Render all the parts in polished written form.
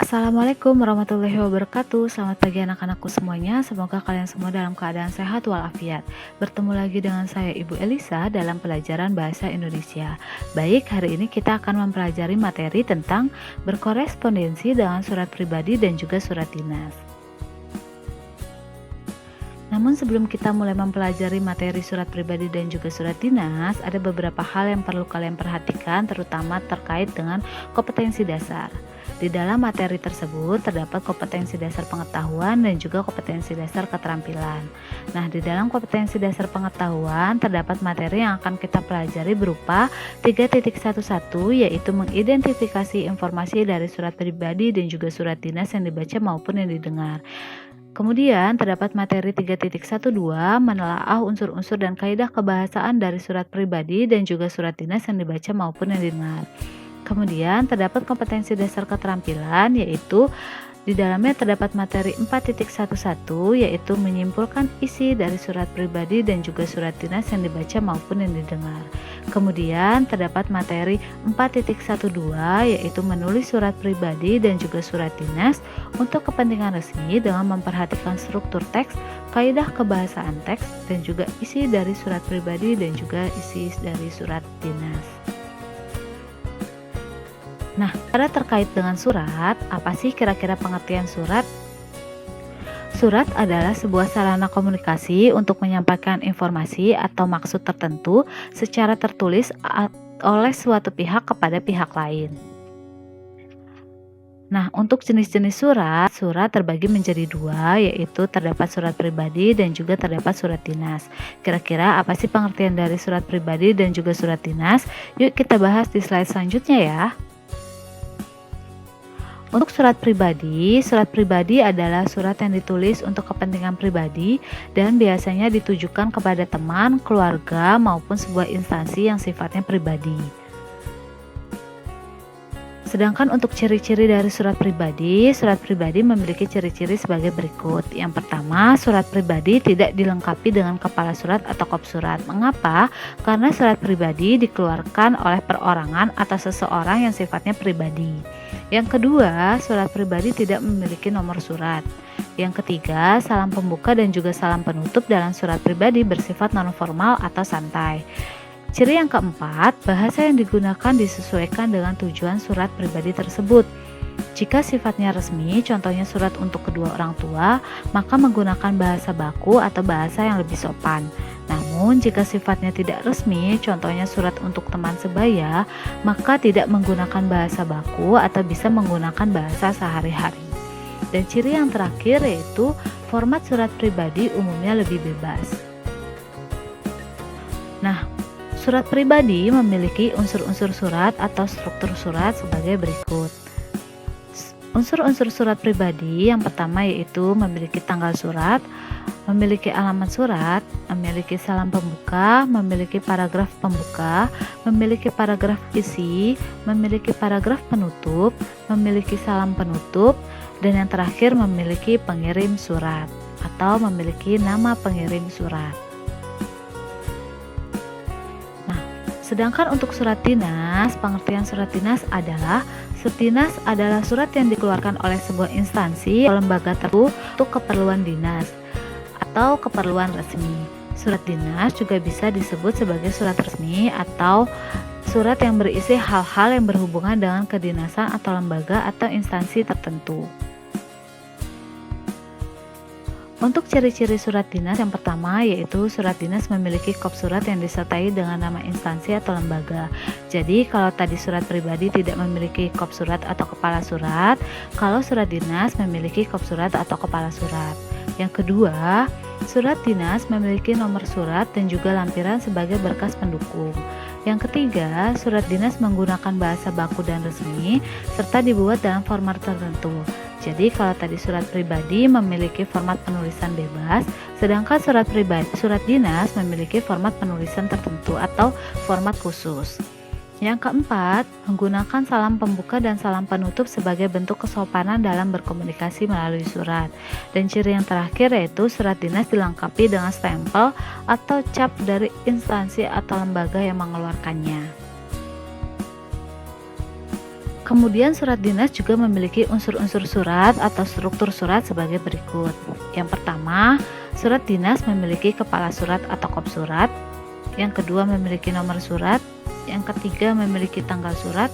Assalamualaikum warahmatullahi wabarakatuh. Selamat pagi anak-anakku semuanya. Semoga kalian semua dalam keadaan sehat walafiat. Bertemu lagi dengan saya Ibu Elisa dalam pelajaran Bahasa Indonesia. Baik, hari ini kita akan mempelajari materi tentang berkorespondensi dengan surat pribadi dan juga surat dinas. Namun sebelum kita mulai mempelajari materi surat pribadi dan juga surat dinas, ada beberapa hal yang perlu kalian perhatikan, terutama terkait dengan kompetensi dasar. Di dalam materi tersebut terdapat kompetensi dasar pengetahuan dan juga kompetensi dasar keterampilan. Nah, di dalam kompetensi dasar pengetahuan terdapat materi yang akan kita pelajari berupa 3.11, yaitu mengidentifikasi informasi dari surat pribadi dan juga surat dinas yang dibaca maupun yang didengar. Kemudian terdapat materi 3.12, menelaah unsur-unsur dan kaidah kebahasaan dari surat pribadi dan juga surat dinas yang dibaca maupun yang didengar. Kemudian terdapat kompetensi dasar keterampilan, yaitu di dalamnya terdapat materi 4.11, yaitu menyimpulkan isi dari surat pribadi dan juga surat dinas yang dibaca maupun yang didengar. Kemudian terdapat materi 4.12, yaitu menulis surat pribadi dan juga surat dinas untuk kepentingan resmi dengan memperhatikan struktur teks, kaidah kebahasaan teks, dan juga isi dari surat pribadi dan juga isi dari surat dinas. Nah, pada terkait dengan surat, apa sih kira-kira pengertian surat? Surat adalah sebuah sarana komunikasi untuk menyampaikan informasi atau maksud tertentu secara tertulis oleh suatu pihak kepada pihak lain. Nah, untuk jenis-jenis surat terbagi menjadi dua, yaitu terdapat surat pribadi dan juga terdapat surat dinas. Kira-kira apa sih pengertian dari surat pribadi dan juga surat dinas? Yuk kita bahas di slide selanjutnya ya. Untuk surat pribadi adalah surat yang ditulis untuk kepentingan pribadi dan biasanya ditujukan kepada teman, keluarga, maupun sebuah instansi yang sifatnya pribadi. Sedangkan untuk ciri-ciri dari surat pribadi memiliki ciri-ciri sebagai berikut. Yang pertama, surat pribadi tidak dilengkapi dengan kepala surat atau kop surat. Mengapa? Karena surat pribadi dikeluarkan oleh perorangan atau seseorang yang sifatnya pribadi. Yang kedua, surat pribadi tidak memiliki nomor surat. Yang ketiga, salam pembuka dan juga salam penutup dalam surat pribadi bersifat non-formal atau santai. Ciri yang keempat, bahasa yang digunakan disesuaikan dengan tujuan surat pribadi tersebut. Jika sifatnya resmi, contohnya surat untuk kedua orang tua, maka menggunakan bahasa baku atau bahasa yang lebih sopan. Namun, jika sifatnya tidak resmi, contohnya surat untuk teman sebaya, maka tidak menggunakan bahasa baku atau bisa menggunakan bahasa sehari-hari. Dan ciri yang terakhir yaitu format surat pribadi umumnya lebih bebas. Nah, surat pribadi memiliki unsur-unsur surat atau struktur surat sebagai berikut. Unsur-unsur surat pribadi yang pertama yaitu memiliki tanggal surat, memiliki alamat surat, memiliki salam pembuka, memiliki paragraf pembuka, memiliki paragraf isi, memiliki paragraf penutup, memiliki salam penutup, dan yang terakhir memiliki pengirim surat atau memiliki nama pengirim surat. Sedangkan untuk surat dinas, pengertian surat dinas adalah surat yang dikeluarkan oleh sebuah instansi atau lembaga tertentu untuk keperluan dinas atau keperluan resmi. Surat dinas juga bisa disebut sebagai surat resmi atau surat yang berisi hal-hal yang berhubungan dengan kedinasan atau lembaga atau instansi tertentu. Untuk ciri-ciri surat dinas yang pertama yaitu surat dinas memiliki kop surat yang disertai dengan nama instansi atau lembaga. Jadi kalau tadi surat pribadi tidak memiliki kop surat atau kepala surat, kalau surat dinas memiliki kop surat atau kepala surat. Yang kedua, surat dinas memiliki nomor surat dan juga lampiran sebagai berkas pendukung. Yang ketiga, surat dinas menggunakan bahasa baku dan resmi serta dibuat dalam format tertentu. Jadi kalau tadi surat pribadi memiliki format penulisan bebas, sedangkan surat dinas memiliki format penulisan tertentu atau format khusus. Yang keempat, menggunakan salam pembuka dan salam penutup sebagai bentuk kesopanan dalam berkomunikasi melalui surat. Dan ciri yang terakhir yaitu surat dinas dilengkapi dengan stempel atau cap dari instansi atau lembaga yang mengeluarkannya. Kemudian surat dinas juga memiliki unsur-unsur surat atau struktur surat sebagai berikut. Yang pertama, surat dinas memiliki kepala surat atau kop surat. Yang kedua, memiliki nomor surat. Yang ketiga, memiliki tanggal surat.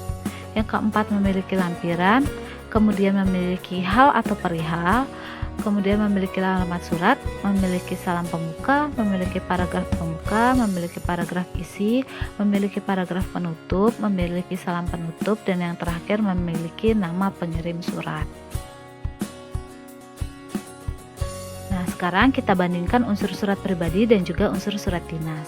Yang keempat, memiliki lampiran. Kemudian memiliki hal atau perihal. Kemudian memiliki alamat surat, memiliki salam pembuka, memiliki paragraf pembuka, memiliki paragraf isi, memiliki paragraf penutup, memiliki salam penutup, dan yang terakhir memiliki nama pengirim surat. Nah, sekarang kita bandingkan unsur surat pribadi dan juga unsur surat dinas.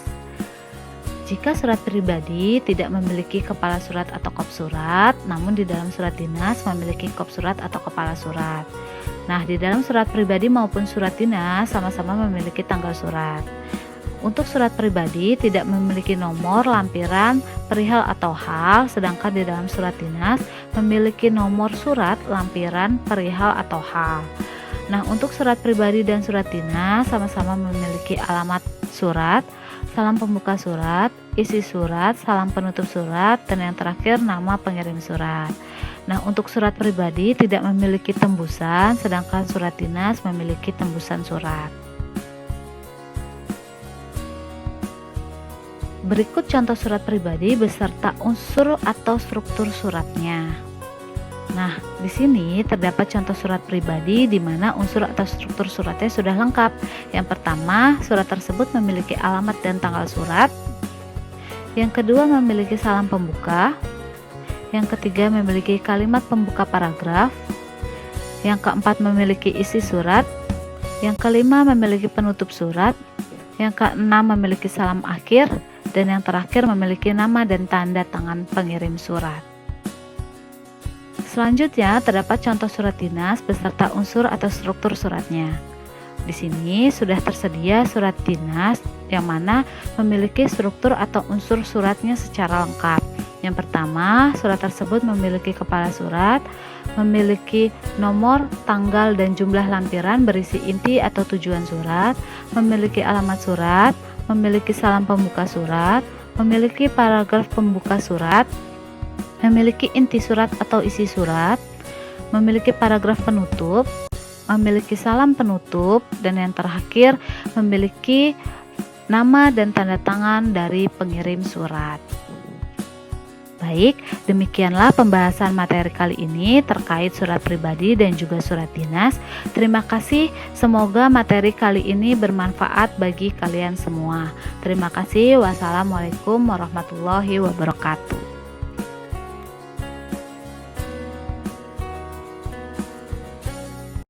Jika surat pribadi tidak memiliki kepala surat atau kop surat, namun di dalam surat dinas memiliki kop surat atau kepala surat. Nah, di dalam surat pribadi maupun surat dinas sama-sama memiliki tanggal surat. Untuk surat pribadi tidak memiliki nomor, lampiran, perihal atau hal, sedangkan di dalam surat dinas memiliki nomor surat, lampiran, perihal atau hal. Nah, untuk surat pribadi dan surat dinas sama-sama memiliki alamat surat, salam pembuka surat, isi surat, salam penutup surat, dan yang terakhir nama pengirim surat. Nah, untuk surat pribadi tidak memiliki tembusan, sedangkan surat dinas memiliki tembusan surat. Berikut contoh surat pribadi beserta unsur atau struktur suratnya. Nah, di sini terdapat contoh surat pribadi di mana unsur atau struktur suratnya sudah lengkap. Yang pertama, surat tersebut memiliki alamat dan tanggal surat. Yang kedua, memiliki salam pembuka. Yang ketiga, memiliki kalimat pembuka paragraf. Yang keempat, memiliki isi surat. Yang kelima, memiliki penutup surat. Yang keenam, memiliki salam akhir. Dan yang terakhir, memiliki nama dan tanda tangan pengirim surat. Selanjutnya, terdapat contoh surat dinas beserta unsur atau struktur suratnya. Di sini sudah tersedia surat dinas yang mana memiliki struktur atau unsur suratnya secara lengkap. Yang pertama, surat tersebut memiliki kepala surat, memiliki nomor, tanggal, dan jumlah lampiran berisi inti atau tujuan surat, memiliki alamat surat, memiliki salam pembuka surat, memiliki paragraf pembuka surat, memiliki inti surat atau isi surat, memiliki paragraf penutup, memiliki salam penutup, dan yang terakhir memiliki nama dan tanda tangan dari pengirim surat. Baik, demikianlah pembahasan materi kali ini terkait surat pribadi dan juga surat dinas. Terima kasih, semoga materi kali ini bermanfaat bagi kalian semua. Terima kasih, wassalamualaikum warahmatullahi wabarakatuh.